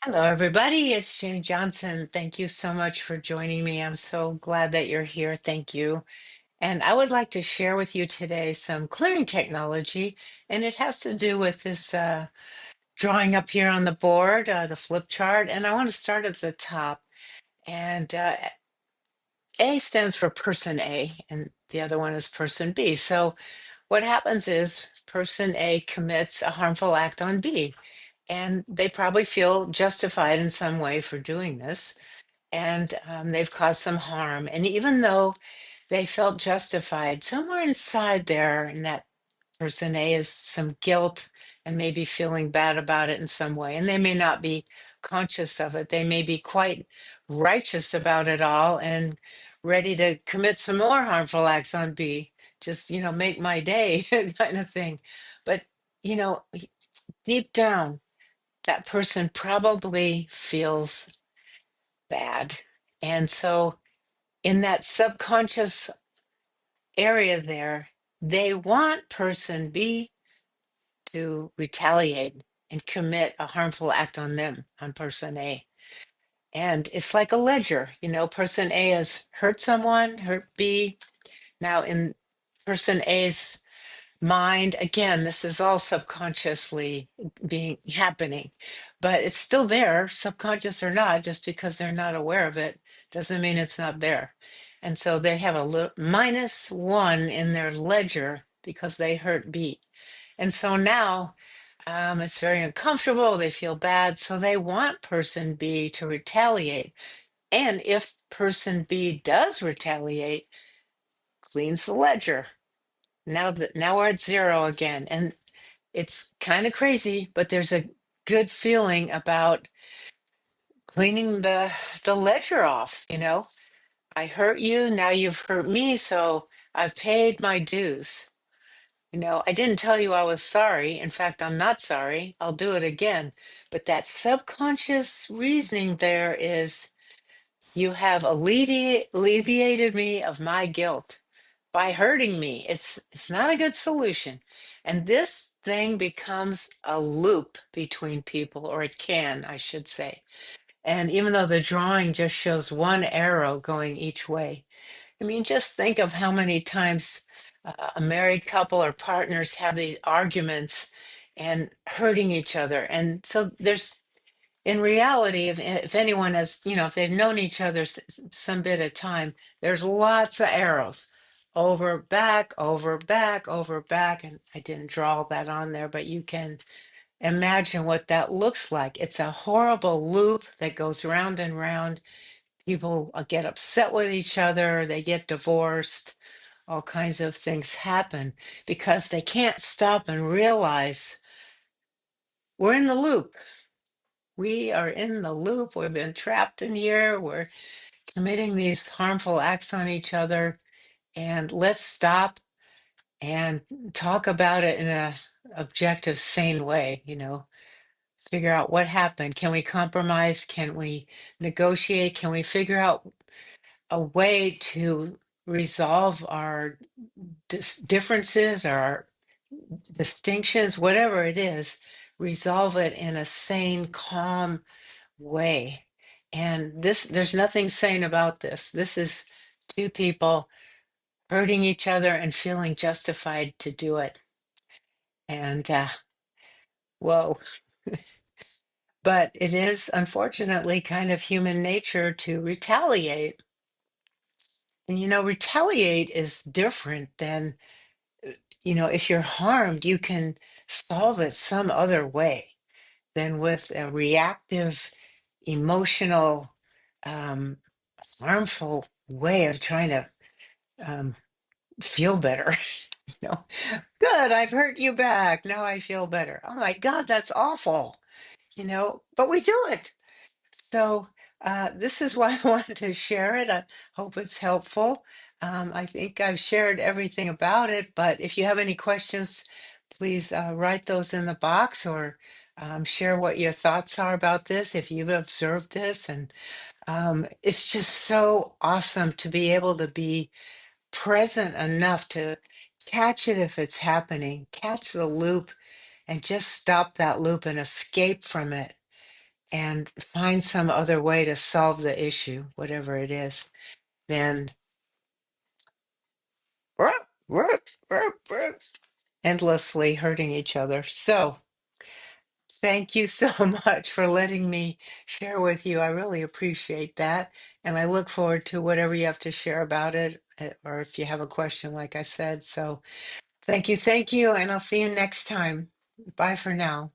Hello, everybody. It's Jane Johnson. Thank you so much for joining me. I'm so glad that you're here. Thank you. And I would like to share with you today some clearing technology, and it has to do with this drawing up here on the board, the flip chart. And I want to start at the top. And A stands for person A, and the other one is person B. So what happens is person A commits a harmful act on B, and they probably feel justified in some way for doing this and they've caused some harm. And even though they felt justified, somewhere inside there, in that person A, is some guilt and maybe feeling bad about it in some way. And they may not be conscious of it. They may be quite righteous about it all and ready to commit some more harmful acts on B. Just, make my day kind of thing. But, you know, deep down, that person probably feels bad. And so in that subconscious area there, they want person B to retaliate and commit a harmful act on them, on person A. And it's like a ledger, person A has hurt someone, hurt B. Now, in person A's mind, again, this is all subconsciously being happening, but it's still there, subconscious or not. Just because they're not aware of it doesn't mean it's not there. And so they have a little -1 in their ledger because they hurt B. And so now it's very uncomfortable, they feel bad, so they want person B to retaliate. And if person B does retaliate, cleans the ledger. Now we're at zero again. And it's kind of crazy, but there's a good feeling about cleaning the ledger off, I hurt you, now you've hurt me, so I've paid my dues. I didn't tell you I was sorry. In fact, I'm not sorry. I'll do it again. But that subconscious reasoning there is you have alleviated me of my guilt by hurting me. It's not a good solution. And this thing becomes a loop between people, or it can, I should say. And even though the drawing just shows one arrow going each way, I mean, just think of how many times a married couple or partners have these arguments and hurting each other. And so there's in reality, if anyone has, if they've known each other some bit of time, there's lots of arrows over, back, over, back, over, back. And I didn't draw all that on there, but you can imagine what that looks like. It's a horrible loop that goes round and round. People get upset with each other, they get divorced, all kinds of things happen because they can't stop and realize we're in the loop. We are in the loop. We've been trapped in here. We're committing these harmful acts on each other. And let's stop and talk about it in a objective, sane way, figure out what happened. Can we compromise? Can we negotiate? Can we figure out a way to resolve our differences or our distinctions, whatever it is, resolve it in a sane, calm way. And there's nothing sane about this. This is two people hurting each other and feeling justified to do it. And whoa. But it is unfortunately kind of human nature to retaliate. And retaliate is different than, if you're harmed, you can solve it some other way than with a reactive, emotional, um, harmful way of trying to um, feel better. you know, Good, I've hurt you back. Now I feel better. Oh my God, that's awful. But we do it. So this is why I wanted to share it. I hope it's helpful. I think I've shared everything about it, but if you have any questions, please write those in the box or share what your thoughts are about this if you've observed this. And it's just so awesome to be able to be present enough to catch it if it's happening, catch the loop, and just stop that loop and escape from it and find some other way to solve the issue, whatever it is, than endlessly hurting each other. So, thank you so much for letting me share with you. I really appreciate that. And I look forward to whatever you have to share about it, or if you have a question, like I said. So, thank you. And I'll see you next time. Bye for now.